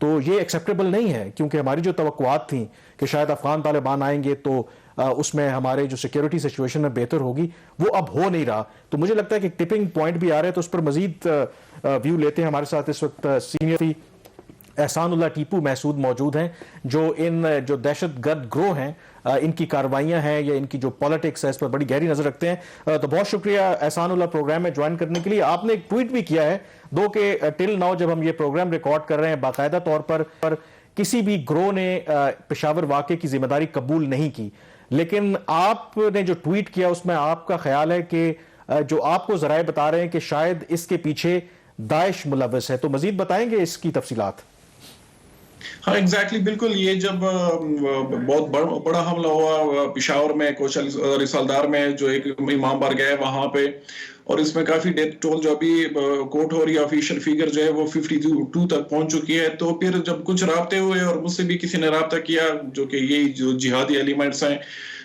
تو یہ ایکسیپٹیبل نہیں ہے، کیونکہ ہماری جو توقعات تھیں کہ شاید افغان طالبان آئیں گے تو اس میں ہمارے جو سیکیورٹی سچویشن میں بہتر ہوگی، وہ اب ہو نہیں رہا. تو مجھے لگتا ہے کہ ٹپنگ پوائنٹ بھی آ رہا ہے، تو اس پر مزید ویو لیتے ہیں. ہمارے ساتھ اس وقت سینئر احسان اللہ ٹیپو محسود موجود ہیں، جو ان جو دہشت گرد گروہ ہیں ان کی کارروائیاں ہیں یا ان کی جو پالیٹکس ہے اس پر بڑی گہری نظر رکھتے ہیں. تو بہت شکریہ احسان اللہ پروگرام میں جوائن کرنے کے لیے. آپ نے ایک ٹویٹ بھی کیا ہے دو کہ ٹل ناؤ جب ہم یہ پروگرام ریکارڈ کر رہے ہیں باقاعدہ طور پر کسی بھی گروہ نے پشاور واقعے کی ذمہ داری قبول نہیں کی، لیکن آپ نے جو ٹویٹ کیا اس میں آپ کا خیال ہے کہ جو آپ کو ذرائع بتا رہے ہیں کہ شاید اس کے پیچھے داعش ملوث ہے. تو مزید بتائیں گے اس کی تفصیلات؟ ہاں ایگزیکٹلی بالکل. یہ جب بہت بڑا حملہ ہوا پشاور میں کوچہ رسالدار میں جو ایک امام بار گئے وہاں پہ، اور اس میں کافی ڈیتھ ٹول جو ابھی کوٹ ہو رہی ہے آفیشیل فیگر جو ہے وہ 52 تک پہنچ چکی ہے. تو پھر جب کچھ رابطے ہوئے اور مجھ سے بھی کسی نے رابطہ کیا جو کہ یہی جو جہادی ایلیمنٹس ہیں،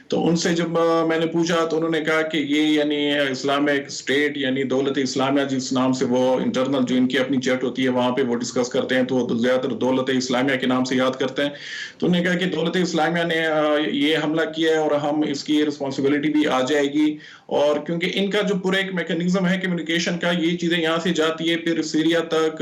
تو ان سے جب میں نے پوچھا تو انہوں نے کہا کہ یہ یعنی اسلامک اسٹیٹ یعنی دولت اسلامیہ جس نام سے وہ انٹرنل جو ان کی اپنی چیٹ ہوتی ہے وہاں پہ وہ ڈسکس کرتے ہیں تو زیادہ تر دولت اسلامیہ کے نام سے یاد کرتے ہیں. تو انہوں نے کہا کہ دولت اسلامیہ نے یہ حملہ کیا ہے اور ہم اس کی رسپانسبلٹی بھی آ جائے گی، اور کیونکہ ان کا جو پورا ایک میکینزم ہے کمیونیکیشن کا، یہ چیزیں یہاں سے جاتی ہے پھر سیریا تک،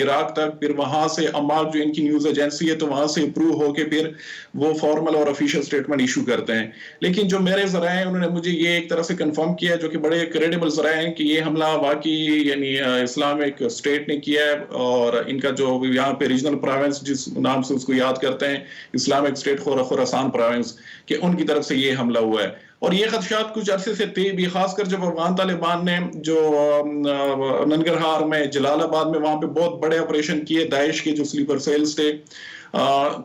عراق تک، پھر وہاں سے اماک جو ان کی نیوز ایجنسی ہے تو وہاں سے اپروو ہو کے پھر وہ فارمل اور آفیشیل اسٹیٹمنٹ ایشو کرتے ہیں. لیکن جو میرے ذرائع ہیں انہوں نے مجھے یہ ایک طرح سے کنفرم کیا جو کہ بڑے کریڈیبل ذرائع ہیں کہ یہ حملہ واقعی یعنی اسلامک اسٹیٹ نے کیا ہے، اور ان کا جو یہاں پہ ریجنل پروونس جس نام سے اس کو یاد کرتے ہیں اسلامک اسٹیٹ خراسان پروونس، کہ ان کی طرف سے یہ حملہ ہوا ہے. اور یہ خدشات کچھ عرصے سے تھے بھی، خاص کر جب افغان طالبان نے جو ننگرہار میں، جلال آباد میں وہاں پہ بہت بڑے آپریشن کیے داعش کے جو سلیپر سیلز تھے،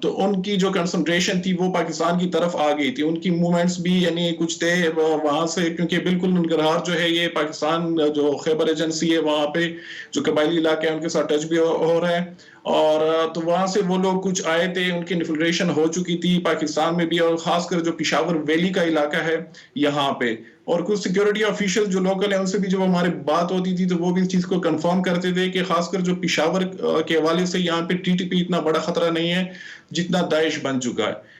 تو ان کی جو کنسنٹریشن تھی وہ پاکستان کی طرف آ گئی تھی. ان کی موومنٹس بھی یعنی کچھ تھے وہاں سے، کیونکہ بالکل ننگرہار جو ہے یہ پاکستان جو خیبر ایجنسی ہے وہاں پہ جو قبائلی علاقے ہیں ان کے ساتھ ٹچ بھی ہو رہا ہے، اور تو وہاں سے وہ لوگ کچھ آئے تھے، ان کی انفلٹریشن ہو چکی تھی پاکستان میں بھی، اور خاص کر جو پشاور ویلی کا علاقہ ہے یہاں پہ. اور کچھ سیکیورٹی آفیشل جو لوکل ہیں ان سے بھی جب ہماری بات ہوتی تھی تو وہ بھی اس چیز کو کنفرم کرتے تھے کہ خاص کر جو پشاور کے حوالے سے یہاں پہ ٹی ٹی پی اتنا بڑا خطرہ نہیں ہے جتنا داعش بن چکا ہے.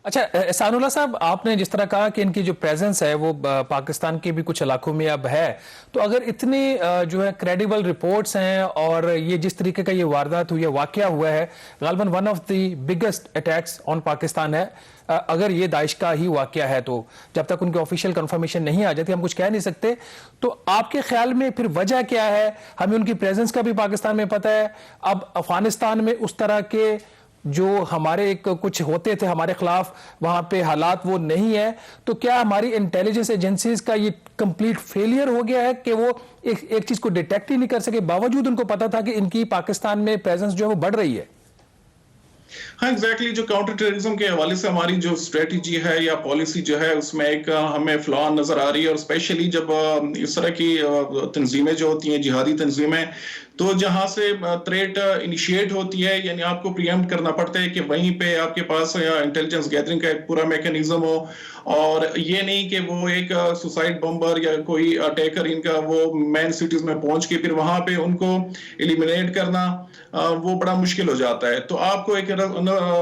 اچھا احسان اللہ صاحب، آپ نے جس طرح کہا کہ ان کی جو پریزنس ہے وہ پاکستان کے بھی کچھ علاقوں میں اب ہے، تو اگر اتنی جو ہے کریڈیبل رپورٹس ہیں اور یہ جس طریقے کا یہ واردات ہوئی ہے، واقعہ ہوا ہے، غالباً one of the biggest attacks on Pakistan ہے، اگر یہ داعش کا ہی واقعہ ہے تو جب تک ان کی آفیشیل کنفرمیشن نہیں آ جاتی ہم کچھ کہہ نہیں سکتے. تو آپ کے خیال میں پھر وجہ کیا ہے؟ ہمیں ان کی پریزنس کا بھی پاکستان میں پتہ ہے، اب افغانستان میں اس طرح کے جو ہمارے کچھ ہوتے تھے ہمارے خلاف وہاں پہ حالات وہ نہیں ہے، تو کیا ہماری انٹیلیجنس ایجنسیز کا یہ کمپلیٹ فیلئر ہو گیا ہے کہ وہ ایک چیز کو ڈیٹیکٹ ہی نہیں کر سکے، باوجود ان کو پتا تھا کہ ان کی پاکستان میں پریزنس جو ہے وہ بڑھ رہی ہے؟ ہاں ایگزیکٹلی، جو کاؤنٹر ٹیررزم کے حوالے سے ہماری جو اسٹریٹجی ہے یا پالیسی جو ہے اس میں ایک ہمیں فلا نظر آ رہی ہے، اور اسپیشلی جب اس طرح کی تنظیمیں جو ہوتی ہیں جہادی تنظیمیں، تو جہاں سے تھریٹ انیشیٹ ہوتی ہے یعنی آپ کو پریمپٹ کرنا پڑتا ہے کہ وہیں پہ آپ کے پاس انٹیلیجنس گیدرنگ کا ایک پورا میکینزم ہو، اور یہ نہیں کہ وہ ایک سوسائڈ بمبر یا کوئی اٹیکر ان کا وہ مین سٹیز میں پہنچ کے پھر وہاں پہ ان کو ایلیمینیٹ کرنا وہ بڑا مشکل ہو جاتا ہے. تو آپ کو ایک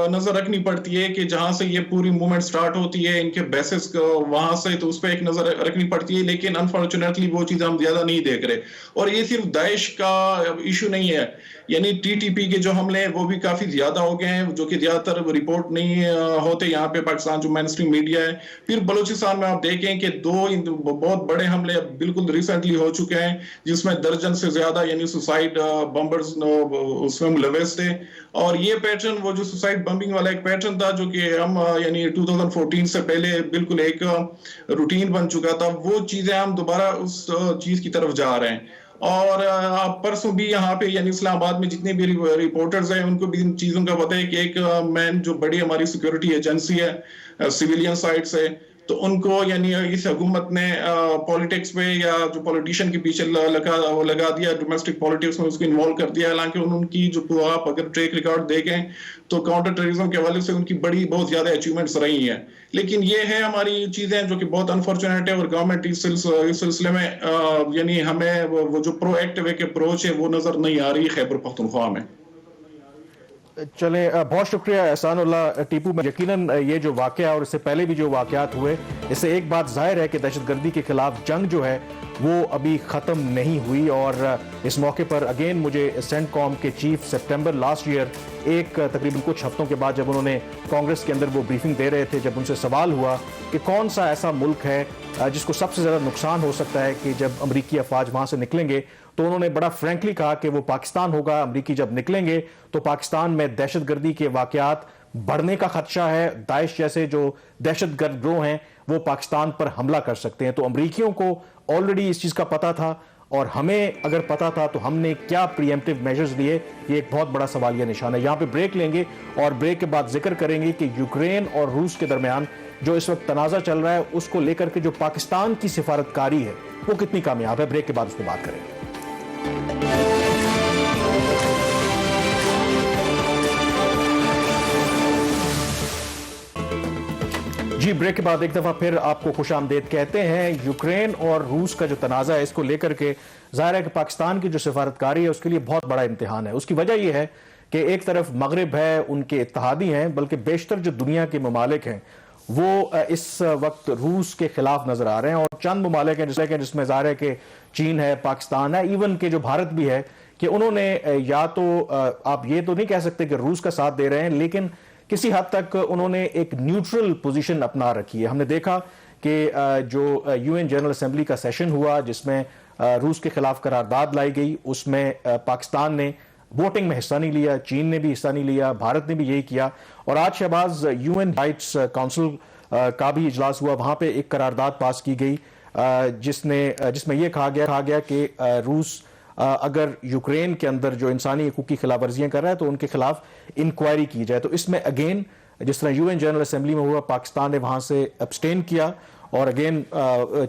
نظر رکھنی پڑتی ہے کہ جہاں سے یہ پوری موومنٹ سٹارٹ ہوتی ہے ان کے بیسس وہاں سے، تو اس پہ ایک نظر رکھنی پڑتی ہے. لیکن انفارچونیٹلی وہ چیز ہم زیادہ نہیں دیکھ رہے، اور یہ صرف داعش کا ایشو نہیں ہے، یعنی ٹی ٹی پی کے جو حملے ہیں وہ بھی کافی زیادہ ہو گئے ہیں جو کہ زیادہ تر رپورٹ نہیں ہوتے یہاں پہ پاکستان جو مین اسٹریم میڈیا ہے. پھر بلوچستان میں آپ دیکھیں کہ دو بہت بڑے حملے بالکل ریسنٹلی ہو چکے ہیں جس میں درجن سے زیادہ یعنی سوسائڈ بمبرز اس میں ملوث تھے. اور یہ پیٹرن وہ جو سوسائڈ بمبنگ والا ایک پیٹرن تھا جو کہ ہم یعنی 2014 سے پہلے بالکل ایک روٹین بن چکا تھا، وہ چیزیں ہم دوبارہ اس چیز کی طرف جا رہے ہیں. اور پرسوں بھی یہاں پہ یعنی اسلام آباد میں جتنے بھی رپورٹرز ہیں ان کو بھی ان چیزوں کا پتہ ہے کہ ایک مین جو بڑی ہماری سیکیورٹی ایجنسی ہے سویلین سائٹ سے، تو ان کو یعنی اس حکومت نے پالیٹکس پہ یا جو پولیٹیشین کے پیچھے لگا دیا، ڈومیسٹک پالیٹکس میں اس کو انوالو کر دیا. حالانکہ ان کی جو آپ اگر ٹریک ریکارڈ دیکھیں تو کاؤنٹر ٹیررزم کے حوالے سے ان کی بہت زیادہ اچیومنٹس رہی ہیں. لیکن یہ ہے ہماری چیزیں جو کہ بہت انفارچونیٹ ہے، اور گورنمنٹ اس سلسلے میں یعنی ہمیں وہ جو پرو ایکٹیو ایک اپروچ ہے وہ نظر نہیں آ رہی خیبر پختونخوا میں. چلیں، بہت شکریہ احسان اللہ ٹیپو. میں یقیناً یہ جو واقعہ اور اس سے پہلے بھی جو واقعات ہوئے، اس سے ایک بات ظاہر ہے کہ دہشت گردی کے خلاف جنگ جو ہے وہ ابھی ختم نہیں ہوئی. اور اس موقع پر اگین مجھے سینٹ کام کے چیف سپٹمبر لاسٹ ایئر، ایک تقریباً کچھ ہفتوں کے بعد جب انہوں نے کانگریس کے اندر وہ بریفنگ دے رہے تھے، جب ان سے سوال ہوا کہ کون سا ایسا ملک ہے جس کو سب سے زیادہ نقصان ہو سکتا ہے کہ جب امریکی افواج وہاں سے نکلیں گے، تو انہوں نے بڑا فرینکلی کہا کہ وہ پاکستان ہوگا. امریکی جب نکلیں گے تو پاکستان میں دہشت گردی کے واقعات بڑھنے کا خدشہ ہے. داعش جیسے جو دہشت گرد گروہ ہیں وہ پاکستان پر حملہ کر سکتے ہیں. تو امریکیوں کو آلریڈی اس چیز کا پتہ تھا، اور ہمیں اگر پتہ تھا تو ہم نے کیا پری ایمپٹیو میجرز لیے، یہ ایک بہت بڑا سوالیہ نشان ہے. یہاں پہ بریک لیں گے اور بریک کے بعد ذکر کریں گے کہ یوکرین اور روس کے درمیان جو اس وقت تنازع چل رہا ہے اس کو لے کر کے جو پاکستان کی سفارتکاری ہے وہ کتنی کامیاب ہے. بریک کے بعد اس پہ بات کریں گے. جی، بریک کے بعد ایک دفعہ پھر آپ کو خوش آمدید کہتے ہیں. یوکرین اور روس کا جو تنازع ہے اس کو لے کر کے ظاہر ہے کہ پاکستان کی جو سفارتکاری ہے اس کے لیے بہت بڑا امتحان ہے. اس کی وجہ یہ ہے کہ ایک طرف مغرب ہے، ان کے اتحادی ہیں، بلکہ بیشتر جو دنیا کے ممالک ہیں وہ اس وقت روس کے خلاف نظر آ رہے ہیں. اور چند ممالک ہیں جس میں ظاہر ہے کہ چین ہے، پاکستان ہے، ایون کہ جو بھارت بھی ہے، کہ انہوں نے یا تو آپ یہ تو نہیں کہہ سکتے کہ روس کا ساتھ دے رہے ہیں، لیکن کسی حد تک انہوں نے ایک نیوٹرل پوزیشن اپنا رکھی ہے. ہم نے دیکھا کہ جو یو این جنرل اسمبلی کا سیشن ہوا جس میں روس کے خلاف قرارداد لائی گئی، اس میں پاکستان نے ووٹنگ میں حصہ نہیں لیا، چین نے بھی حصہ نہیں لیا، بھارت نے بھی یہی کیا. اور آج Shehbaz U N rights council کا بھی اجلاس ہوا، وہاں پہ ایک قرارداد پاس کی گئی جس میں یہ کہا گیا کہ روس اگر یوکرین کے اندر جو انسانی حقوق کی خلاف ورزیاں کر رہا ہے تو ان کے خلاف انکوائری کی جائے. تو اس میں اگین جس طرح یو این جنرل اسمبلی میں ہوا، پاکستان نے وہاں سے ابسٹین کیا، اور اگین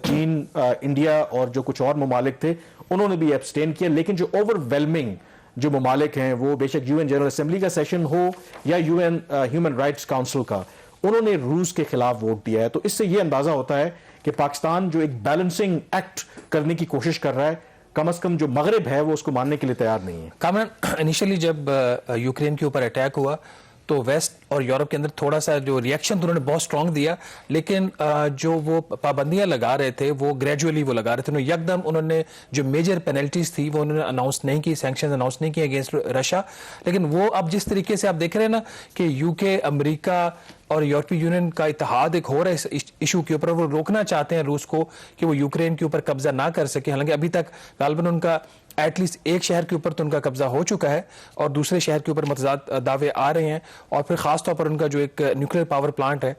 چین، انڈیا اور جو کچھ اور ممالک تھے انہوں نے بھی ابسٹین کیا. لیکن جو اوور ویلمنگ جو ممالک ہیں وہ بے شک یو این جنرل اسمبلی کا سیشن ہو یا U N human rights council کا، انہوں نے روس کے خلاف ووٹ دیا ہے. تو اس سے یہ اندازہ ہوتا ہے کہ پاکستان جو ایک بیلنسنگ ایکٹ کرنے کی کوشش کر رہا ہے، کم از کم جو مغرب ہے وہ اس کو ماننے کے لیے تیار نہیں ہے. کامران، انیشلی جب یوکرین کے اوپر اٹیک ہوا تو ویسٹ اور یورپ کے اندر تھوڑا سا جو ریئیکشن تو انہوں نے بہت سٹرونگ دیا، لیکن جو وہ پابندیاں لگا رہے تھے وہ گریجولی وہ لگا رہے تھے. یکدم انہوں نے جو میجر پینلٹیز تھی وہ انہوں نے اناؤنس نہیں کی، سینکشنز اناؤنس نہیں کی اگینسٹ رشیا. لیکن وہ اب جس طریقے سے آپ دیکھ رہے ہیں نا کہ یو کے، امریکہ اور یورپی یونین کا اتحاد ایک ہو رہا ہے اس ایشو کے اوپر، وہ روکنا چاہتے ہیں روس کو کہ وہ یوکرین کے اوپر قبضہ نہ کر سکے. حالانکہ ابھی تک غالباً ان کا ایٹ لیسٹ ایک شہر کے اوپر تو ان کا قبضہ ہو چکا ہے اور دوسرے شہر کے اوپر متضاد دعوے آ رہے ہیں. اور پھر خاص طور پر ان کا جو ایک نیوکلیر پاور پلانٹ ہے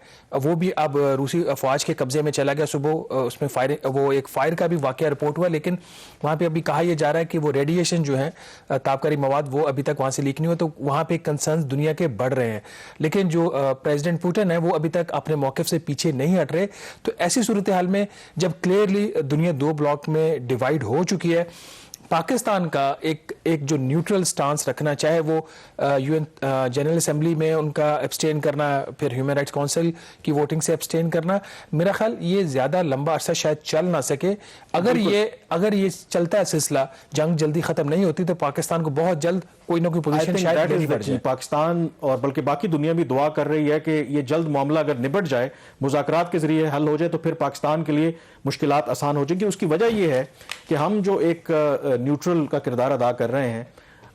وہ بھی اب روسی افواج کے قبضے میں چلا گیا. صبح اس میں وہ ایک فائر کا بھی واقعہ رپورٹ ہوا، لیکن وہاں پہ ابھی کہا یہ جا رہا ہے کہ وہ ریڈیشن جو ہے تابکاری مواد وہ ابھی تک وہاں سے لیک نہیں ہوا. تو وہاں پہ کنسرنز دنیا کے بڑھ رہے ہیں، لیکن جو پریزیڈنٹ پوٹن ہے وہ ابھی تک اپنے موقف سے پیچھے نہیں ہٹ رہے. تو ایسی صورتحال میں جب کلیئرلی دنیا دو بلاک میں ڈیوائیڈ ہو چکی ہے، پاکستان کا ایک جو نیوٹرل سٹانس رکھنا چاہے وہ یو این جنرل اسمبلی میں ان کا ایبسٹین کرنا، پھر ہیومن رائٹس کونسل کی ووٹنگ سے ایبسٹین کرنا، میرا خیال یہ زیادہ لمبا عرصہ شاید چل نہ سکے. اگر یہ چلتا ہے سلسلہ، جنگ جلدی ختم نہیں ہوتی تو پاکستان کو بہت جلد کوئی نہ کوئی پوزیشن شاید نہیں بڑھ جائے. پاکستان اور بلکہ باقی دنیا بھی دعا کر رہی ہے کہ یہ جلد معاملہ اگر نبٹ جائے، مذاکرات کے ذریعے حل ہو جائے تو پھر پاکستان کے لیے مشکلات آسان ہو جائیں گی. اس کی وجہ یہ ہے کہ ہم جو ایک نیوٹرل کا کردار ادا کر رہے ہیں،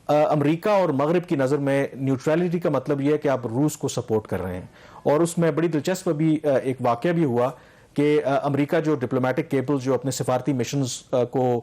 امریکہ اور مغرب کی نظر میں نیوٹرلٹی کا مطلب یہ ہے کہ آپ روس کو سپورٹ کر رہے ہیں. اور اس میں بڑی دلچسپ بھی ایک واقعہ بھی ہوا کہ امریکہ جو ڈپلومیٹک کیبلز جو اپنے سفارتی مشنز کو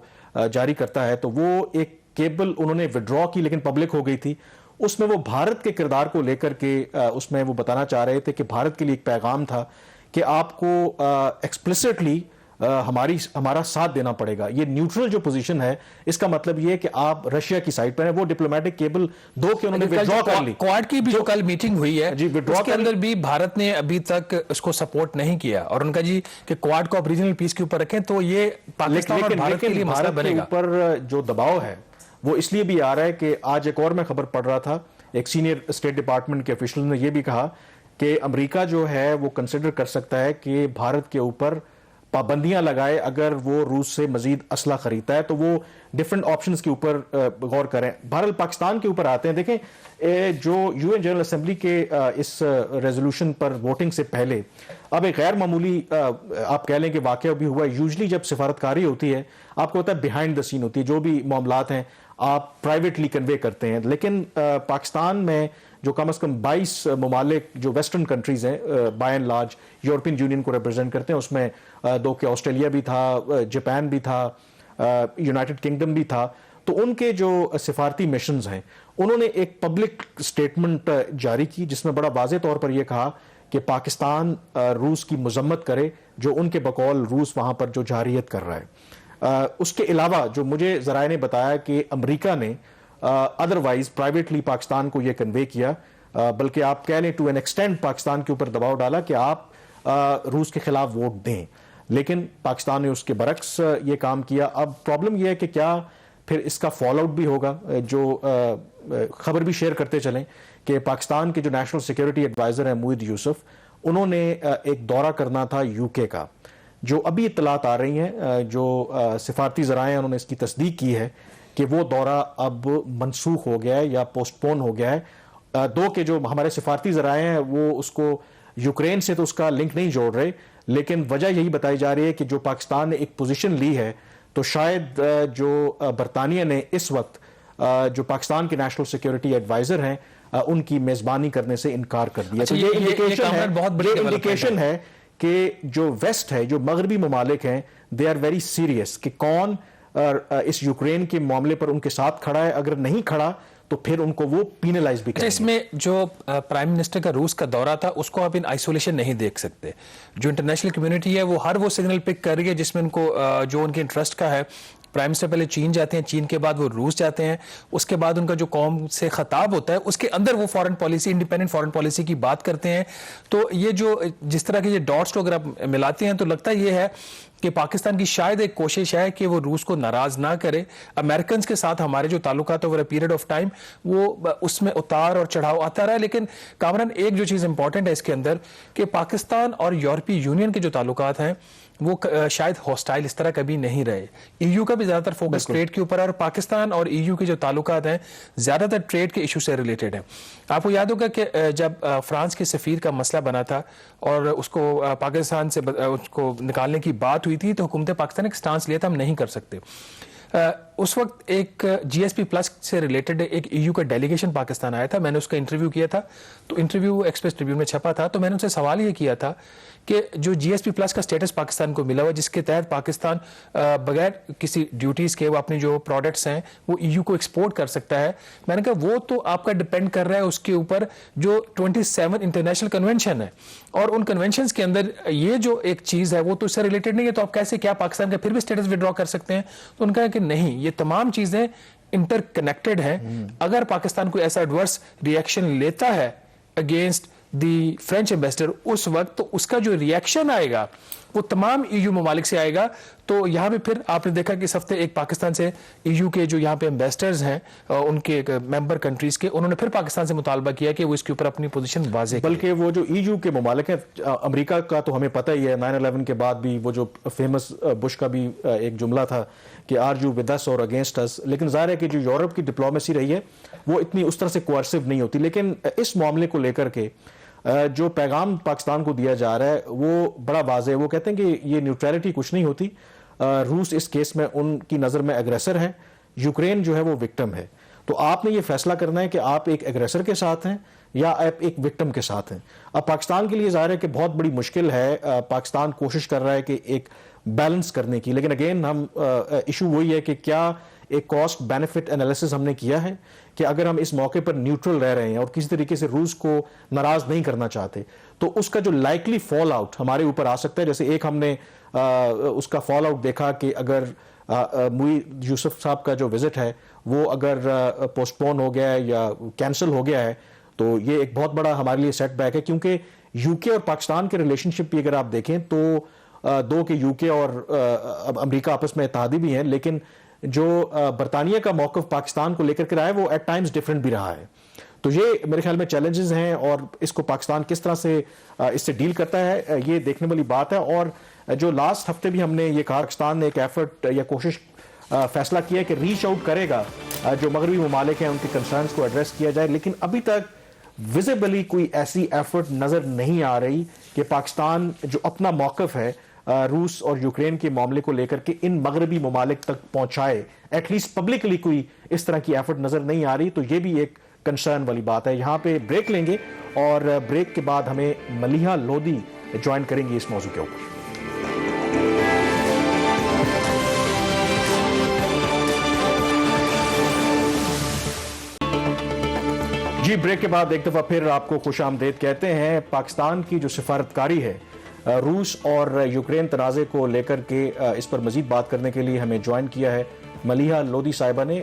جاری کرتا ہے، تو وہ ایک کیبل انہوں نے وڈرا کی لیکن پبلک ہو گئی تھی. اس میں وہ بھارت کے کردار کو لے کر کے اس میں وہ بتانا چاہ رہے تھے کہ بھارت کے لیے ایک پیغام تھا کہ آپ کو ایکسپلسٹلی ہمارا ساتھ دینا پڑے گا. یہ نیوٹرل جو پوزیشن ہے اس کا مطلب یہ ہے کہ آپ رشیا کی سائڈ پر ہیں. وہ ڈپلومیٹک کیبل دو کہ انہوں نے وڈرا کر لی. کوائڈ کی بھی جو کل میٹنگ ہوئی ہے اس کے اندر بھی بھارت نے ابھی تک اس کو سپورٹ نہیں کیا, اور ان کا جی کہ کوائڈ کو آپ ریجنل پیس کے اوپر رکھیں تو یہ پاکستان اور بھارت کے لیے مسئلہ بنے گا. اوپر جو دباؤ ہے وہ اس لیے بھی آ رہا ہے کہ آج ایک اور میں خبر پڑھ رہا تھا, ایک سینئر اسٹیٹ ڈپارٹمنٹ کے افیشل نے یہ بھی کہا کہ امریکہ جو ہے وہ کنسیڈر کر سکتا ہے کہ بھارت کے اوپر پابندیاں لگائے اگر وہ روس سے مزید اسلحہ خریدتا ہے, تو وہ ڈفرنٹ آپشنز کے اوپر غور کریں. بہرحال پاکستان کے اوپر آتے ہیں. دیکھیں جو یو این جنرل اسمبلی کے اس ریزولوشن پر ووٹنگ سے پہلے اب ایک غیر معمولی آپ کہہ لیں کہ واقعہ بھی ہوا ہے. یوزلی جب سفارتکاری ہوتی ہے آپ کو ہوتا ہے بیہائنڈ دا سین ہوتی ہے, جو بھی معاملات ہیں آپ پرائیویٹلی کنوے کرتے ہیں. لیکن پاکستان میں جو کم از کم 22 ممالک جو ویسٹرن کنٹریز ہیں by and large European union کو ریپرزینٹ کرتے ہیں, اس میں دو کہ آسٹریلیا بھی تھا, جاپان بھی تھا, یونائٹڈ کنگڈم بھی تھا. تو ان کے جو سفارتی مشنز ہیں انہوں نے ایک پبلک سٹیٹمنٹ جاری کی جس میں بڑا واضح طور پر یہ کہا کہ پاکستان روس کی مذمت کرے جو ان کے بقول روس وہاں پر جو جارحیت کر رہا ہے. اس کے علاوہ جو مجھے ذرائع نے بتایا کہ امریکہ نے ادروائز پرائیویٹلی پاکستان کو یہ کنوے کیا, بلکہ آپ کہہ لیں ٹو این ایکسٹینٹ پاکستان کے اوپر دباؤ ڈالا کہ آپ روس کے خلاف ووٹ دیں, لیکن پاکستان نے اس کے برعکس یہ کام کیا. اب پرابلم یہ ہے کہ کیا پھر اس کا فال آؤٹ بھی ہوگا. جو خبر بھی شیئر کرتے چلیں کہ پاکستان کے جو نیشنل سیکیورٹی ایڈوائزر ہیں موید یوسف, انہوں نے ایک دورہ کرنا تھا یو کے کا. جو ابھی اطلاعات آ رہی ہیں, جو سفارتی ذرائع ہیں انہوں نے اس کی تصدیق کی ہے کہ وہ دورہ اب منسوخ ہو گیا ہے یا پوسٹ پون ہو گیا ہے. دو کہ جو ہمارے سفارتی ذرائع ہیں وہ اس کو یوکرین سے تو اس کا لنک نہیں جوڑ رہے, لیکن وجہ یہی بتائی جا رہی ہے کہ جو پاکستان نے ایک پوزیشن لی ہے تو شاید جو برطانیہ نے اس وقت جو پاکستان کے نیشنل سیکیورٹی ایڈوائزر ہیں ان کی میزبانی کرنے سے انکار کر دیا. تو یہ انڈیکیشن ہے کہ جو ویسٹ ہے, جو مغربی ممالک ہیں, دے آر ویری سیریس کہ کون اس یوکرین کے معاملے پر ان کے ساتھ کھڑا ہے. اگر نہیں کھڑا تو پھر ان کو وہ پینلائز بھی کریں گے. اس میں جو پرائم منسٹر کا روس کا دورہ تھا اس کو آپ ان آئسولیشن نہیں دیکھ سکتے. جو انٹرنیشنل کمیونٹی ہے وہ ہر وہ سگنل پک کر رہی ہے جس میں ان کو جو ان کے انٹرسٹ کا ہے. پرائم منسٹر پہلے چین جاتے ہیں, چین کے بعد وہ روس جاتے ہیں, اس کے بعد ان کا جو قوم سے خطاب ہوتا ہے اس کے اندر وہ foreign policy, independent foreign policy کی بات کرتے ہیں. تو یہ جو جس طرح کے یہ ڈاٹس کو اگر آپ ملاتے ہیں تو لگتا یہ ہے کہ پاکستان کی شاید ایک کوشش ہے کہ وہ روس کو ناراض نہ کرے. امریکنز کے ساتھ ہمارے جو تعلقات over a period of time وہ اس میں اتار اور چڑھاؤ آتا رہا ہے. لیکن کامران ایک جو چیز امپورٹنٹ ہے اس کے اندر کہ پاکستان اور یورپی یونین کے جو تعلقات ہیں وہ شاید ہاسٹائل اس طرح کبھی نہیں رہے. ای یو کا بھی زیادہ تر فوکس ٹریڈ کے اوپر ہے, اور پاکستان اور ای یو کے جو تعلقات ہیں زیادہ تر ٹریڈ کے ایشو سے ریلیٹڈ ہیں. آپ کو یاد ہوگا کہ جب فرانس کے سفیر کا مسئلہ بنا تھا اور اس کو پاکستان سے اس کو نکالنے کی بات ہوئی تھی تو حکومت پاکستان نے ایک سٹانس لیا تھا ہم نہیں کر سکتے. اس وقت ایک جی ایس پی پلس سے ریلیٹڈ ایک ای یو کا ڈیلیگیشن پاکستان آیا تھا. میں نے اس کا انٹرویو کیا تھا, تو انٹرویو ایکسپریس ٹریبیون میں چھپا تھا. تو میں نے ان سے سوال یہ کیا تھا کہ جو جی ایس پی پلس کا سٹیٹس پاکستان کو ملا ہوا جس کے تحت پاکستان بغیر کسی ڈیوٹیز کے وہ اپنے جو پروڈکٹس ہیں وہ ای یو کو ایکسپورٹ کر سکتا ہے. میں نے کہا وہ تو آپ کا ڈپینڈ کر رہا ہے اس کے اوپر جو 27 انٹرنیشنل کنونشن ہے, اور ان کنونشنز کے اندر یہ جو ایک چیز ہے وہ تو اس سے ریلیٹڈ نہیں ہے, تو آپ کیسے کیا پاکستان کا پھر بھی سٹیٹس وڈرا کر سکتے ہیں. تو ان کا کہ نہیں, یہ تمام چیزیں انٹر کنیکٹڈ ہیں. اگر پاکستان کوئی ایسا ایڈورس ریئیکشن لیتا ہے اگینسٹ دی فرینچ ایمبیسڈر اس وقت تو اس کا جو ریئیکشن آئے گا وہ تمام ای یو ممالک سے آئے گا. تو یہاں پہ پھر آپ نے دیکھا کہ اس ہفتے ایک پاکستان سے ای یو کے جو یہاں پہ ایمبیسڈرز ہیں ان کے ممبر کنٹریز کے, انہوں نے پھر پاکستان سے مطالبہ کیا کہ وہ اس کے اوپر اپنی پوزیشن واضح کریں. بلکہ وہ جو ای یو کے ممالک ہیں, امریکہ کا تو ہمیں پتہ ہی ہے 9/11 کے بعد بھی وہ جو فیمس بش کا بھی ایک جملہ تھا کہ آر یو ود اس اور اگینسٹ اس. لیکن ظاہر ہے کہ جو یورپ کی ڈپلومیسی رہی ہے وہ اتنی اس طرح سے کوارسو نہیں ہوتی. لیکن اس معاملے کو لے کر کے جو پیغام پاکستان کو دیا جا رہا ہے وہ بڑا واضح ہے. وہ کہتے ہیں کہ یہ نیوٹرلٹی کچھ نہیں ہوتی, روس اس کیس میں ان کی نظر میں ایگریسر ہے, یوکرین جو ہے وہ وکٹم ہے. تو آپ نے یہ فیصلہ کرنا ہے کہ آپ ایک ایگریسر کے ساتھ ہیں یا آپ ایک وکٹم کے ساتھ ہیں. اب پاکستان کے لیے ظاہر ہے کہ بہت بڑی مشکل ہے, پاکستان کوشش کر رہا ہے کہ ایک بیلنس کرنے کی, لیکن اگین ہم ایشو وہی ہے کہ کیا ایک کاسٹ بینیفٹ انالیسس ہم نے کیا ہے کہ اگر ہم اس موقع پر نیوٹرل رہ رہے ہیں اور کسی طریقے سے روس کو ناراض نہیں کرنا چاہتے تو اس کا جو لائکلی فال آؤٹ ہمارے اوپر آ سکتا ہے. جیسے ایک ہم نے اس کا فال آؤٹ دیکھا کہ اگر موئی یوسف صاحب کا جو وزٹ ہے وہ اگر پوسٹ پون ہو گیا ہے یا کینسل ہو گیا ہے تو یہ ایک بہت بڑا ہمارے لیے سیٹ بیک ہے، کیونکہ یو کے اور پاکستان کے ریلیشن شپ بھی اگر آپ دیکھیں تو دو کہ یو کے اور امریکہ آپس میں اتحادی بھی ہیں، لیکن جو برطانیہ کا موقف پاکستان کو لے کر کے رہا ہے وہ ایٹ ٹائمز ڈفرینٹ بھی رہا ہے. تو یہ میرے خیال میں چیلنجز ہیں اور اس کو پاکستان کس طرح سے اس سے ڈیل کرتا ہے یہ دیکھنے والی بات ہے. اور جو لاسٹ ہفتے بھی ہم نے یہ کہا پاکستان نے ایک ایفرٹ یا کوشش فیصلہ کیا ہے کہ ریچ آؤٹ کرے گا جو مغربی ممالک ہیں ان کے کنسرنز کو ایڈریس کیا جائے، لیکن ابھی تک ویزیبلی کوئی ایسی ایفرٹ نظر نہیں آ رہی کہ پاکستان جو اپنا موقف ہے روس اور یوکرین کے معاملے کو لے کر کے ان مغربی ممالک تک پہنچائے. ایٹ لیسٹ پبلکلی کوئی اس طرح کی ایفرٹ نظر نہیں آ رہی، تو یہ بھی ایک کنسرن والی بات ہے. یہاں پہ بریک لیں گے اور بریک کے بعد ہمیں ملیحہ لودھی جوائن کریں گے اس موضوع کے اوپر. جی بریک کے بعد ایک دفعہ پھر آپ کو خوش آمدید کہتے ہیں. پاکستان کی جو سفارتکاری ہے روس اور یوکرین تنازع کو لے کر کے اس پر مزید بات کرنے کے لیے ہمیں جوائن کیا ہے ملیحہ لودھی صاحبہ نے.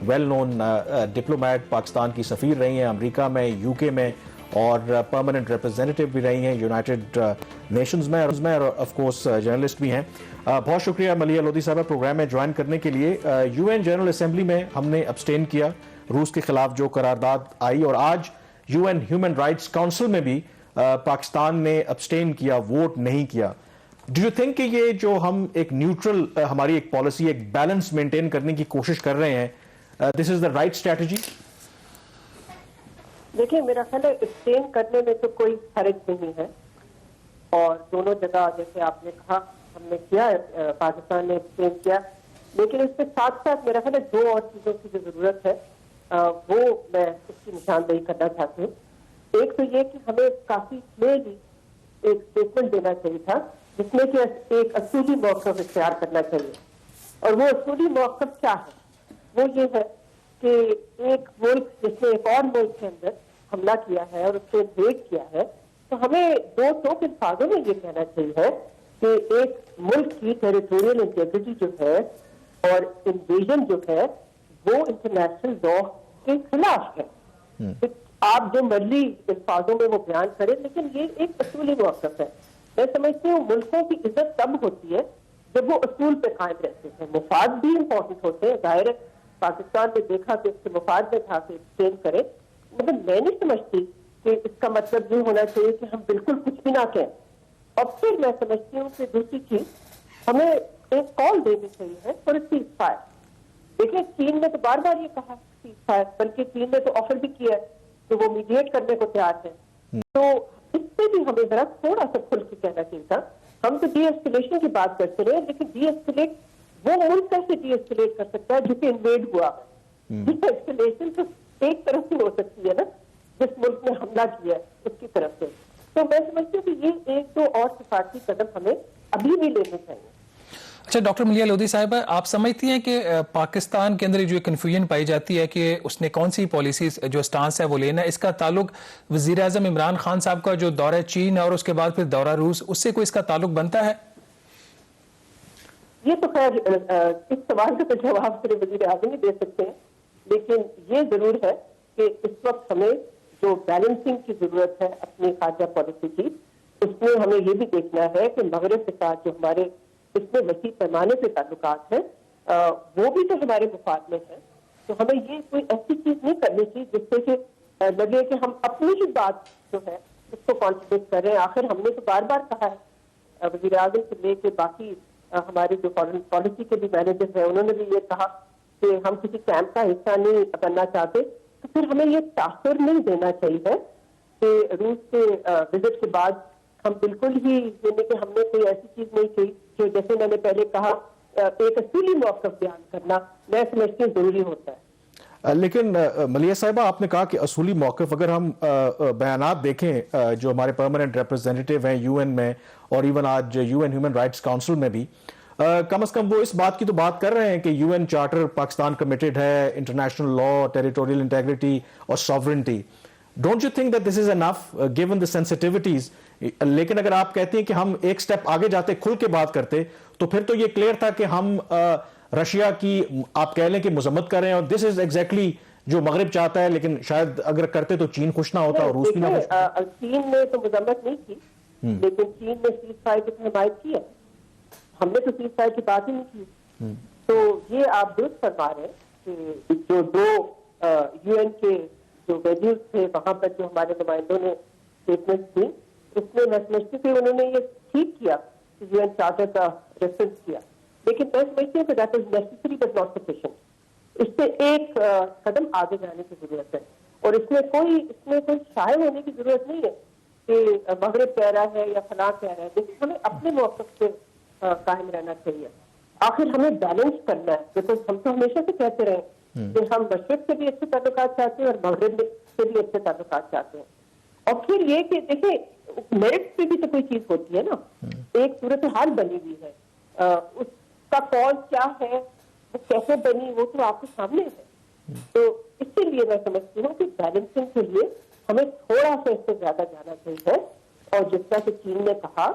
ویل نون ڈپلومیٹ، پاکستان کی سفیر رہی ہیں امریکہ میں، یو کے میں، اور پرماننٹ ریپرزینٹیو بھی رہی ہیں یونائٹڈ نیشنز میں، اور آف کورس جرنلسٹ بھی ہیں. بہت شکریہ ملیحہ لودھی صاحبہ پروگرام میں جوائن کرنے کے لیے. یو این جنرل اسمبلی میں ہم نے ابسٹین کیا روس کے خلاف جو قرارداد آئی، اور آج U N human rights council میں بھی پاکستان نے ابسٹین کیا، ووٹ نہیں کیا. ڈو یو تھنک کہ یہ جو ہم ایک نیوٹرل ہماری ایک پالیسی، ایک بیلنس مینٹین کرنے کی کوشش کر رہے ہیں، دس از دا رائٹ اسٹریٹجی؟ دیکھیں میرا خیال ہے ابسٹین کرنے میں تو کوئی حرج نہیں ہے، اور دونوں جگہ جیسے آپ نے کہا ہم نے کیا، پاکستان نے ابسٹین کیا، لیکن اس کے ساتھ ساتھ میرا خیال ہے دو اور چیزوں کی جو ضرورت ہے وہ میں اس کی نشاندہی کرنا چاہتی ہوں. ایک تو یہ کہ ہمیں کافی کلیئرلی ایک اسٹیٹمنٹ دینا چاہیے تھا جس میں کہ ایک اصولی موقف اختیار کرنا چاہیے، اور وہ اصولی موقف کیا ہے؟ وہ یہ ہے کہ ایک ملک جس نے ایک اور ملک کے اندر حملہ کیا ہے اور اس کو انویڈ کیا ہے، تو ہمیں دو ٹوک الفاظوں میں یہ کہنا چاہیے کہ ایک ملک کی ٹیریٹوریل انٹیگریٹی جو ہے اور انویژن جو ہے وہ انٹرنیشنل لا کے خلاف ہے. آپ جو مرضی الفاظوں میں وہ بیان کریں، لیکن یہ ایک اصولی موقف ہے. میں سمجھتی ہوں ملکوں کی عزت تب ہوتی ہے جب وہ اصول پہ قائم رہتے ہیں. مفاد بھی امپورٹنٹ ہوتے ہیں، ظاہر ہے پاکستان نے دیکھا کہ اس کے مفاد میں تھا کہ ایکسچینج کرے، مگر میں نہیں سمجھتی کہ اس کا مطلب یہ ہونا چاہیے کہ ہم بالکل کچھ بھی نہ کہیں. اور پھر میں سمجھتی ہوں کہ دوسری چیز ہمیں ایک کال دینی چاہیے فار اے سیز فائر. دیکھیں چین نے تو بار بار یہ کہا سیز فائر، بلکہ چین نے تو آفر بھی کیا ہے کہ وہ میڈیٹ کرنے کو تیار ہے. تو اس سے بھی ہمیں ذرا تھوڑا سا کھل کے کہنا چاہیے تھا. ہم تو ڈی ایسکیلیشن کی بات کرتے رہے، لیکن ڈی ایسکیلیٹ وہ ملک کیسے ڈی ایسکیلیٹ کر سکتا ہے جو کہ انویڈ ہوا؟ ڈی ایسکیلیشن تو ایک طرف سے ہو سکتی ہے نا، جس ملک نے حملہ کیا ہے اس کی طرف سے. تو میں سمجھتی ہوں کہ یہ ایک دو اور سفارتی قدم ہمیں ابھی بھی لینے چاہیے. اچھا ڈاکٹر ملیحہ لودھی صاحبہ، آپ سمجھتی ہیں کہ پاکستان کے اندر جو کنفیوژن پائی جاتی ہے کہ اس نے کون سی پالیسیز جو سٹانس ہے وہ لینا ہے، اس کا تعلق وزیر اعظم عمران خان صاحب کا جو دورہ چین اور اس کے بعد پھر دورہ روس، اس سے کوئی اس کا تعلق بنتا ہے؟ یہ تو خیر اس سوال کا تو جواب صرف وزیر اعظم ہی دے سکتے ہیں، لیکن یہ ضرور ہے کہ اس وقت ہمیں جو بیلنسنگ کی ضرورت ہے اپنی خارجہ پالیسی کی، اس میں ہمیں یہ بھی دیکھنا ہے کہ مغرب کے ساتھ جو ہمارے اس میں وسیع پیمانے پہ تعلقات ہیں وہ بھی تو ہمارے مفاد میں ہیں. تو ہمیں یہ کوئی ایسی چیز نہیں کرنی چاہیے جس سے کہ لگے کہ ہم اپنی ہی بات جو ہے اس کو کانٹریڈکٹ کر رہے ہیں. آخر ہم نے تو بار بار کہا ہے، وزیر اعظم سے لے کے باقی ہمارے جو فارن پالیسی کے بھی مینیجر ہیں انہوں نے بھی یہ کہا کہ ہم کسی کیمپ کا حصہ نہیں بننا چاہتے. تو پھر ہمیں یہ تاثر نہیں دینا چاہیے کہ روس کے وزٹ کے بعد ہم بالکل ہی یعنی کہ ہم نے کوئی ایسی چیز نہیں کی جو جیسے میں نے پہلے کہا ایک اصولی موقف بیان کرنا میں سمجھتی ہوں ضروری ہوتا ہے. لیکن ملیحہ صاحبہ آپ نے کہا کہ اصولی موقف، اگر ہم بیانات دیکھیں جو ہمارے پرماننٹ ریپرزینٹیو ہیں یو این میں اور ایون آج U N human rights council میں بھی، کم از کم وہ اس بات کی تو بات کر رہے ہیں کہ U N charter Pakistan committed ہے، انٹرنیشنل لا، ٹیریٹوریل انٹیگریٹی اور sovereignty. Don't you think that this is enough given the sensitivities? لیکن اگر آپ کہتے ہیں کہ ہم ایک سٹیپ آگے جاتے کھل کے بات کرتے تو پھر تو یہ کلیئر تھا کہ ہم رشیا کی آپ کہہ لیں کہ مذمت کر رہے ہیں, اور دس از ایگزیکٹلی جو مغرب چاہتا ہے, لیکن شاید اگر کرتے تو چین خوش نہ ہوتا اور روس بھی نہ خوش ہوتا. چین نے تو مذمت نہیں کی, لیکن چین نے سیز فائر کی حمایت کی ہے, ہم نے تو سیز فائر کی بات ہی نہیں کی. تو یہ آپ درست فرما رہے ہیں کہ جو دو یو این کے جو ویلیوز تھے وہاں پر جو ہمارے نمائندوں نے اسٹیٹمنٹ دی, اس میں میں سمجھتی کہ انہوں نے یہ ٹھیک کیا کہ یو این چارٹر کا ریفرنس کیا, لیکن میں سمجھتی ہوں کہ that is necessary but not sufficient. اس سے ایک قدم آگے جانے کی ضرورت ہے, اور اس میں کوئی شائع ہونے کی ضرورت نہیں ہے کہ مغرب کہہ رہا ہے یا فلاں کہہ رہا ہے. لیکن ہمیں اپنے موقف سے قائم رہنا چاہیے. آخر ہمیں بیلنس کرنا ہے, بیکاز ہم تو ہمیشہ سے کہتے رہے کہ ہم مشرق سے بھی اچھے تعلقات چاہتے ہیں اور مغرب سے بھی اچھے تعلقات چاہتے ہیں. اور پھر یہ کہ دیکھیں میرٹ پہ بھی تو کوئی چیز ہوتی ہے نا, ایک صورتحال بنی ہوئی ہے, اس کا کون کیا ہے, وہ کیسے بنی, وہ تو آپ کے سامنے ہے. تو اسی لیے میں سمجھتی ہوں کہ بیلنسنگ کے لیے ہمیں تھوڑا سا اس سے زیادہ جانا چاہیے, اور جس طرح سے چین نے کہا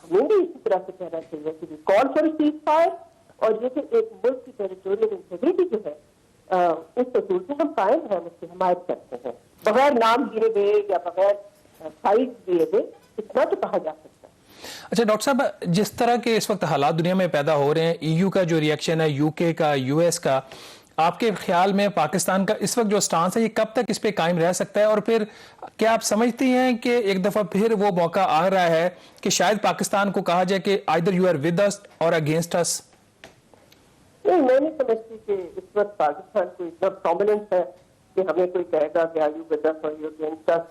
ہمیں بھی اسی طرح سے کہنا چاہیے کہ کال فار سیز فائر, اور یہ کہ ایک ملک کی ٹیریٹوریل انٹیگریٹی جو ہے اس اصول سے ہم قائم ہیں, اس کی حمایت کرتے ہیں بغیر نام دیے گئے یا بغیر سائز دیے گئے, اتنا تو کہا جا سکتا ہے. اچھا ڈاکٹر صاحب, جس طرح کے اس وقت حالات دنیا میں پیدا ہو رہے ہیں, ای یو کا جو ریئیکشن ہے, یو کے کا, یو ایس کا, آپ کے خیال میں پاکستان کا اس وقت جو سٹانس ہے یہ کب تک اس پہ قائم رہ سکتا ہے, اور پھر کیا آپ سمجھتی ہیں کہ ایک دفعہ پھر وہ موقع آ رہا ہے کہ شاید پاکستان کو کہا جائے کہ either you are with us or against us؟ نہیں, میں نہیں سمجھتی کہ اس وقت پاکستان کو اتنا پرومیننٹ ہے کہ ہمیں کوئی کہے گا کہ آر یو ود اس اور یو اگینسٹ اس.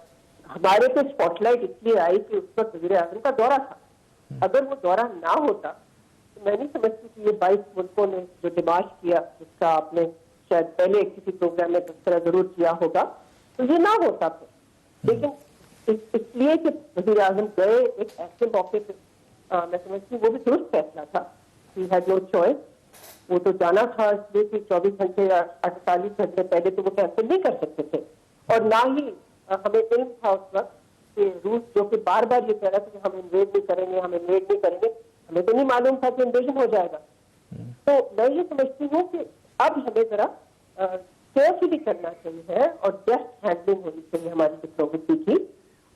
ہمارے پہ اسپاٹ لائٹ اس لیے آئی کہ اس وقت وزیر اعظم کا دورہ تھا. اگر وہ دورہ نہ ہوتا تو میں نہیں سمجھتی کہ یہ 22 ملکوں نے جو ڈیمارچ کیا, جس کا آپ نے شاید پہلے کسی پروگرام میں تذکرہ ضرور کیا ہوگا, تو یہ نہ ہوتا پھر. لیکن اس لیے کہ وزیر اعظم گئے ایک ایسے موقع پہ, میں سمجھتی ہوں وہ بھی درست فیصلہ تھا. ہی ہیڈ نو چوائس, وہ تو جانا تھا اس لیے کہ 24 گھنٹے یا 48 گھنٹے پہلے تو وہ کینسل نہیں کر سکتے تھے, اور نہ ہی ہمیں علم تھا اس وقت کہ روس جو کہ بار بار یہ کہہ رہا تھا کہ ہم انویڈ نہیں کریں گے, ہم انویڈ نہیں کریں گے, ہمیں تو نہیں معلوم تھا کہ انویژن ہو جائے گا. تو میں یہ سمجھتی ہوں کہ اب ہمیں ذرا کیئرفلی کرنا چاہیے اور ڈیسٹ ہینڈلنگ ہونی چاہیے ہماری ڈپلومیسی کی,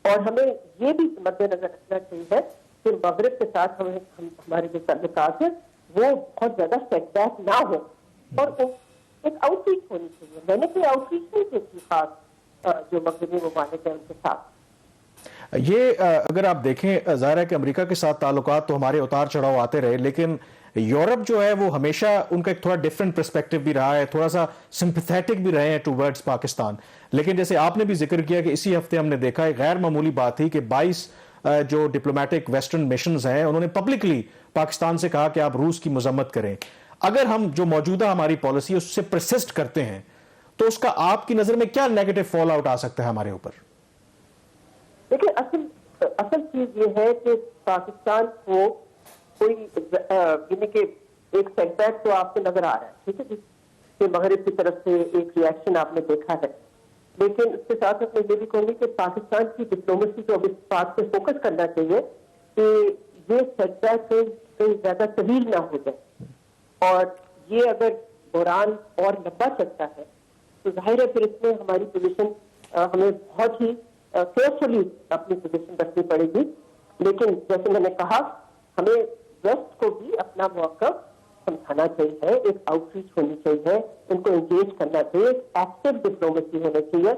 اور ہمیں یہ بھی مد نظر رکھنا چاہیے کہ مغرب کے ساتھ ہمارے جو تعلقات ہیں وہ بہت زیادہ سیٹ بیک نہ ہو, اور ایک آؤٹ ریچ ہونی چاہیے. میں نے کوئی آؤٹ ریچ نہیں دیکھی خاص جو مغربی ممالک ہیں ان کے ساتھ. یہ اگر آپ دیکھیں, ظاہر ہے کہ امریکہ کے ساتھ تعلقات تو ہمارے اتار چڑھاؤ آتے رہے, لیکن یورپ جو ہے وہ ہمیشہ ان کا ایک تھوڑا ڈیفرنٹ پرسپیکٹو بھی رہا ہے, تھوڑا سا سمپیتھیٹک بھی رہے ہیں ٹوورڈز پاکستان. لیکن جیسے آپ نے بھی ذکر کیا کہ اسی ہفتے ہم نے دیکھا ایک غیر معمولی بات تھی کہ 22 جو ڈپلومیٹک ویسٹرن میشنز ہیں انہوں نے پبلکلی پاکستان سے کہا کہ آپ روس کی مذمت کریں. اگر ہم جو موجودہ ہماری پالیسی اس سے پرسسٹ کرتے ہیں تو اس کا آپ کی نظر میں کیا نیگیٹو فال آؤٹ آ سکتا ہے ہمارے اوپر؟ دیکھیں اصل چیز یہ ہے کہ پاکستان کو کوئی یعنی کہ ایک سیٹ بیک تو آپ کو نظر آ رہا ہے, ٹھیک ہے جی, کہ مغرب کی طرف سے ایک ریئیکشن آپ نے دیکھا ہے, لیکن اس کے ساتھ میں یہ بھی کہوں گی کہ پاکستان کی ڈپلومیسی کو اب اس بات پہ فوکس کرنا چاہیے کہ یہ سیٹ بیک کہیں زیادہ طویل نہ ہو جائے, اور یہ اگر دوران اور لمبا چلتا ہے تو ظاہر ہے پھر اس میں ہماری پوزیشن ہمیں بہت ہی کیئرفلی اپنی پوزیشن رکھنی پڑے گی. لیکن جیسے میں نے کہا ہمیں ویسٹ کو بھی اپنا موقف سمجھانا چاہیے, ایک آؤٹ ریچ ہونی چاہیے, ان کو انگیج کرنا چاہیے, ایک ایکٹیو ڈپلومیسی ہونی چاہیے,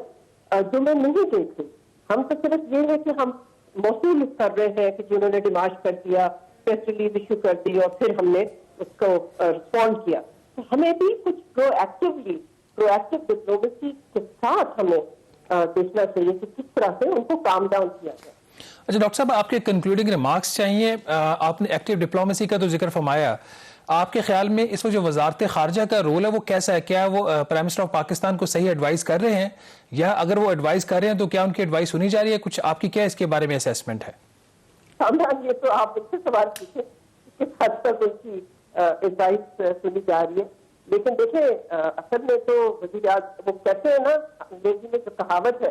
جو میں نہیں دیکھ رہی. ہم تو صرف یہ ہے کہ ہم موصول کر رہے ہیں کہ جنہوں نے ڈیمارچ کر دیا, پریس ریلیز ایشو کر دی, اور پھر ہم نے اس کو رسپونڈ کیا. تو ہمیں بھی کچھ پرو ایکٹیو ڈپلومیسی کے ساتھ ہمیں دیکھنا چاہیے کہ کس طرح سے ان کو کام ڈاؤن کیا جائے. اچھا ڈاکٹر صاحب, آپ کے کنکلوڈنگ ریمارکس چاہیے. آپ نے ایکٹیو ڈپلومیسی کا تو ذکر فرمایا, آپ کے خیال میں اس وقت جو وزارت خارجہ کا رول ہے وہ کیسا ہے؟ کیا وہ پرائم منسٹر آف پاکستان کو صحیح ایڈوائز کر رہے ہیں, یا اگر وہ ایڈوائز کر رہے ہیں تو کیا ان کی ایڈوائز سنی جا رہی ہے؟ کچھ آپ کی کیا اس کے بارے میں اسیسمنٹ ہے؟ یہ تو آپ مجھ سے سوال کیجیے کس حد تک ان کی ایڈوائز سنی جا رہی ہے. لیکن دیکھیں اصل میں تو وزیر اعظم وہ کہتے ہیں نا, انگریزی میں جو کہاوت ہے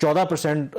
14%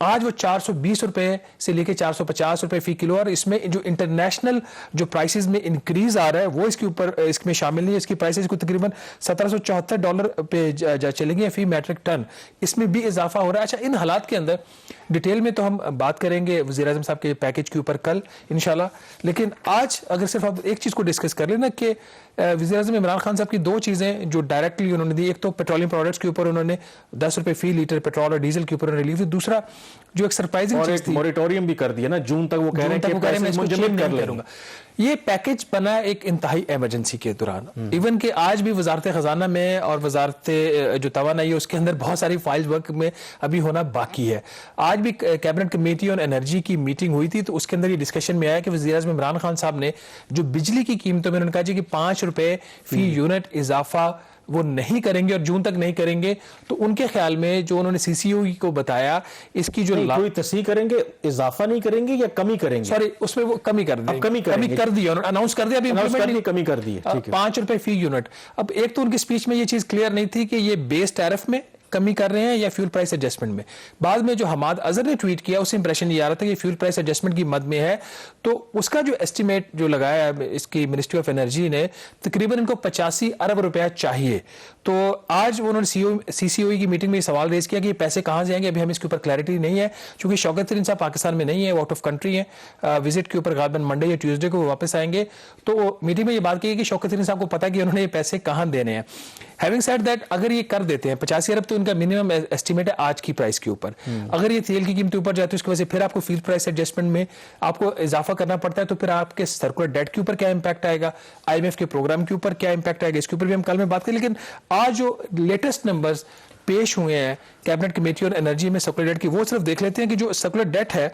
آج وہ 420 روپے سے لے کے 450 روپے فی کلو، اور اس میں جو انٹرنیشنل جو پرائسز میں انکریز آ رہا ہے وہ اس کے اوپر اس میں شامل نہیں ہے. اس کی پرائسز کو تقریباً $1774 پہ چلیں گے فی میٹرک ٹن، اس میں بھی اضافہ ہو رہا ہے. اچھا، ان حالات کے اندر ڈیٹیل میں تو ہم بات کریں گے وزیر اعظم صاحب کے پیکج کے اوپر کل انشاءاللہ، لیکن آج اگر صرف آپ ایک چیز کو ڈسکس کر لیں نا کہ وزیر اعظم عمران خان صاحب کی دو چیزیں جو ڈائریکٹلی انہوں نے دی، ایک تو پیٹرولیم پروڈکٹس کے اوپر انہوں نے 10 روپے فی لیٹر پیٹرول اور ڈیزل کے اوپر ریلیف دی، دوسرا جو ایک سرپرائزنگ چیز تھی موریٹوریم بھی کر دیا نا جون تک، وہ کہہ رہے ہیں کہ پیسے منجمد کر لیں گا. یہ پیکج بنا ایک انتہائی ایمرجنسی کے دوران، ایون کہ آج بھی وزارت خزانہ میں اور وزارت جو توانائی ہے اس کے اندر بہت ساری فائلز ورک میں ابھی ہونا باقی ہے. آج بھی کیبنٹ کمیٹی آن انرجی کی میٹنگ ہوئی تھی تو اس کے اندر یہ ڈسکشن میں آیا کہ وزیر اعظم عمران خان صاحب نے جو بجلی کی قیمتوں میں انہوں نے کہا جی کہ 5 روپے فی یونٹ اضافہ وہ نہیں کریں گے اور جون تک نہیں کریں گے. تو ان کے خیال میں جو انہوں نے سی سی او کو بتایا اس کی جو کوئی تصحیح کریں گے، اضافہ نہیں کریں گے یا کمی کریں گے؟ سوری، اس میں وہ کمی کر دیں، کمی کر دی، اناؤنس کر دیا، ابھی کمی کر دی ہے 5 روپے فی یونٹ. اب ایک تو ان کی سپیچ میں یہ چیز کلیئر نہیں تھی کہ یہ بیس ٹیرف میں کمی کر رہے ہیں یا فیول پرائس ایڈجسٹمنٹ میں. بعد میں جو حماد اظہر نے ٹویٹ کیا اس سے امپریشن یہ آ رہا تھا کہ فیول پرائس ایڈجسٹمنٹ کی مد میں ہے، تو اس کا جو ایسٹیمیٹ جو لگایا اس کی منسٹری آف انرجی نے تقریباً ان کو 85 ارب روپیہ چاہیے. تو آج انہوں نے سی سی او کی میٹنگ میں یہ سوال ریز کیا کہ یہ پیسے کہاں سے آئیں گے. ابھی ہمیں اس کے اوپر کلیئرٹی نہیں ہے چونکہ شوکت ترین صاحب پاکستان میں نہیں ہے، وہ آؤٹ آف کنٹری ہیں، وزٹ کے اوپر غالباً منڈے یا ٹیوزڈے کو وہ واپس آئیں گے. تو میٹنگ میں یہ بات کی کہ شوکت ترین صاحب کو پتا کہ انہوں نے یہ پیسے کہاں دینے ہیں. ہیونگ سیڈ دیٹ اگر یہ کر دیتے ہیں 85 ارب تو ان کا منیمم ایسٹیمیٹ ہے آج کی پرائس کے اوپر. اگر یہ تیل کی قیمت اوپر جاتی ہے اس کی وجہ سے پھر آپ کو فیول پرائس ایڈجسٹمنٹ میں آپ کو اضافہ کرنا پڑتا ہے، تو پھر آپ کے سرکولر ڈیٹ کے اوپر کیا امپیکٹ آئے گا، آئی ایم ایف کے پروگرام کے اوپر کیا امپیکٹ آئے گا، اس کے اوپر بھی ہم کل میں بات کریں. لیکن آج جو لیٹسٹ نمبرز پیش ہوئے ہیں کیبنٹ کمیٹی اور انرجی میں سرکولر ڈیٹ کی، وہ صرف دیکھ لیتے ہیں کہ جو سرکولر ڈیٹ ہے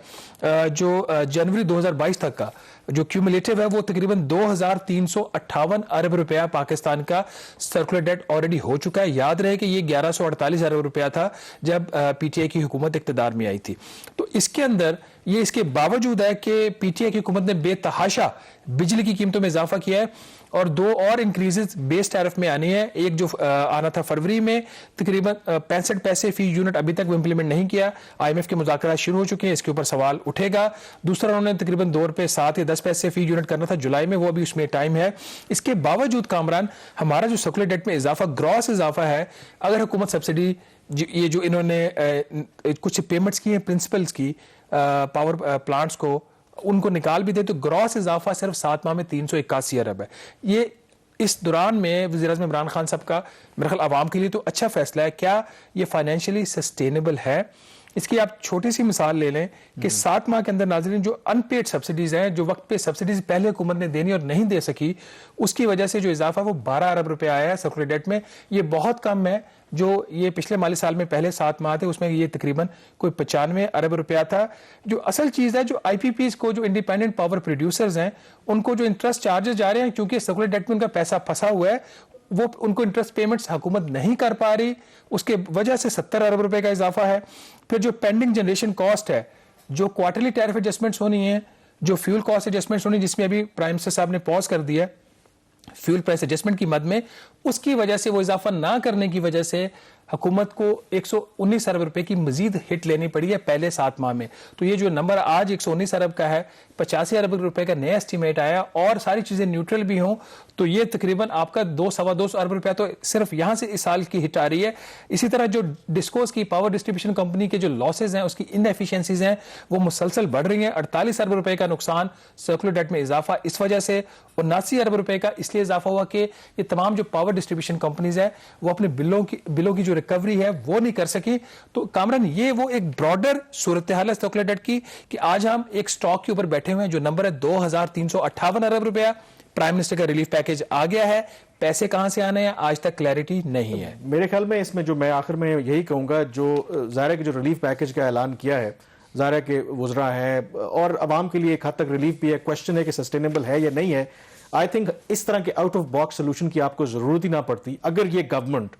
جو جنوری 2022 تک کا جو کیومولیٹو ہے وہ تقریباً 2358 ارب روپیہ پاکستان کا سرکولر ڈیٹ آلریڈی ہو چکا ہے. یاد رہے کہ یہ 1148 ارب روپیہ تھا جب پی ٹی آئی کی حکومت اقتدار میں آئی تھی. تو اس کے اندر یہ اس کے باوجود ہے کہ پی ٹی آئی کی حکومت نے بے تحاشا بجلی کی قیمتوں میں اضافہ کیا ہے اور 2 اور انکریزز بیس ٹیرف میں آنی ہے. ایک جو آنا تھا فروری میں تقریباً 65 پیسے فی یونٹ، ابھی تک وہ امپلیمنٹ نہیں کیا. آئی ایم ایف کے مذاکرات شروع ہو چکے ہیں، اس کے اوپر سوال اٹھے گا. دوسرا انہوں نے تقریباً 2 روپے 7 یا 10 پیسے فی یونٹ کرنا تھا جولائی میں، وہ ابھی اس میں ٹائم ہے. اس کے باوجود کامران ہمارا جو سرکولر ڈیٹ میں اضافہ گراس اضافہ ہے، اگر حکومت سبسڈی یہ جو انہوں نے کچھ پیمنٹس کی ہیں پرنسپلز کی پاور پلانٹس کو ان کو نکال بھی دے تو گراس اضافہ صرف 7 ماہ میں 381 ارب ہے. یہ اس دوران میں وزیر اعظم عمران خان صاحب کا میرے خیال عوام کے لیے تو اچھا فیصلہ ہے. کیا یہ فائنینشلی سسٹینیبل ہے؟ اس کی آپ چھوٹی سی مثال لے لیں کہ 7 ماہ کے اندر ناظرین جو ان پیڈ سبسڈیز ہیں، جو وقت پہ سبسڈیز پہلے حکومت نے دینی اور نہیں دے سکی، اس کی وجہ سے جو اضافہ وہ 12 ارب روپے آیا ہے سرکولر ڈیٹ میں. یہ بہت کم ہے. جو یہ پچھلے مالی سال میں پہلے 7 ماہ تھے اس میں یہ تقریباً کوئی 95 ارب روپیہ تھا. جو اصل چیز ہے جو آئی پی پیز کو جو انڈیپینڈنٹ پاور پروڈیوسرز ہیں ان کو جو انٹرسٹ چارجز جا رہے ہیں کیونکہ سرکولر ڈیٹ میں ان کا پیسہ پھنسا ہوا ہے، وہ ان کو انٹرسٹ پیمنٹس حکومت نہیں کر پا رہی، اس کے وجہ سے 70 ارب روپے کا اضافہ ہے. پھر جو پینڈنگ جنریشن کاسٹ ہے، جو کوارٹرلی ٹیرف ایڈجسٹمنٹس ہونی ہیں، جو فیول کاسٹ ایڈجسٹمنٹس ہونی، جس میں ابھی پرائم منسٹر صاحب نے پاز کر دیا فیول پرائس ایڈجسٹمنٹ کی مد میں، اس کی وجہ سے وہ اضافہ نہ کرنے کی وجہ سے حکومت کو 119 ارب روپے کی مزید ہٹ لینی پڑی ہے پہلے 7 ماہ میں. تو یہ جو نمبر آج 119 ارب کا ہے، 85 ارب روپے کا نیا اسٹیمیٹ آیا اور ساری چیزیں نیوٹرل بھی ہوں تو یہ تقریباً آپ کا 200 ارب روپیہ تو صرف یہاں سے اس سال کی ہٹ آ رہی ہے. اسی طرح جو ڈسکوز کی پاور ڈسٹریبیوشن کمپنی کے جو لاسز ہیں، اس کی ان ایفیشنسیز ہیں، وہ مسلسل بڑھ رہی ہیں. 48 ارب روپے کا نقصان سرکولر ڈیٹ میں اضافہ اس وجہ سے، 79 ارب روپے کا اس لیے اضافہ ہوا کہ یہ تمام جو پاور ڈسٹریبیوشن کمپنیز ہیں وہ اپنے بلوں کی جو ریکوری ہے وہ نہیں کر سکی. تو کامران یہ وہ ایک براڈر صورتحال ہے سرکولر ڈیٹ کی کہ آج ہم ایک سٹاک کے اوپر بیٹھے ہوئے ہیں جو نمبر ہے 2358 ارب روپیہ. پرائم منسٹر کا ریلیف پیکج آ گیا ہے، پیسے کہاں سے آنے ہیں آج تک کلیئرٹی نہیں ہے. میرے خیال میں اس میں جو میں آخر میں یہی کہوں گا، جو ظاہر ہے کہ جو ریلیف پیکج کا اعلان کیا ہے، ظاہر ہے کہ وزراء ہیں اور عوام کے لیے ایک حد تک ریلیف بھی ہے. کوشچن ہے کہ سسٹینیبل ہے یا نہیں ہے. آئی تھنک اس طرح کے آؤٹ آف باکس سولوشن کی آپ کو ضرورت ہی نہ پڑتی اگر یہ گورنمنٹ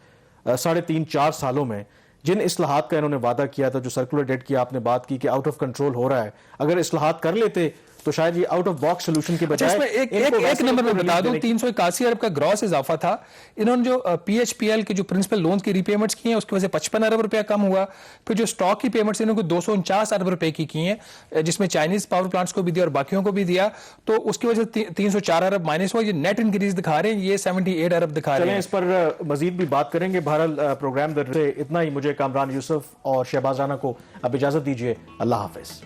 3.5-4 سالوں میں جن اصلاحات کا انہوں نے وعدہ کیا تھا، جو سرکولر ڈیٹ کی آپ نے بات کی کہ آؤٹ آف کنٹرول ہو رہا ہے، اگر اصلاحات کر لیتے تو شاید یہ آؤٹ آف باکس سولوشن کے اچھا، بجائے اس میں ایک نمبر میں بتا دوں 381 ارب کا گراس اضافہ تھا. انہوں نے جو پی ایچ پی ایل کے جو پرنسپل لونز کی ری پیمنٹس کی ہیں اس کی وجہ سے 55 ارب روپیہ کم ہوا. پھر جو سٹاک کی پیمنٹس انہوں نے 249 ارب روپے کی ہیں جس میں چائنیز پاور پلانٹس کو بھی دیا اور باقیوں کو بھی دیا, تو اس کی وجہ سے 304 ارب مائنس ہوا. یہ نیٹ انکریز دکھا رہے ہیں, یہ 78 ارب دکھا رہے ہیں. چلیں اس پر مزید بھی بات کریں گے. بہرحال پروگرام سے اتنا ہی. مجھے کامران یوسف اور شہباز رانا کو اب اجازت دیجیے. اللہ حافظ.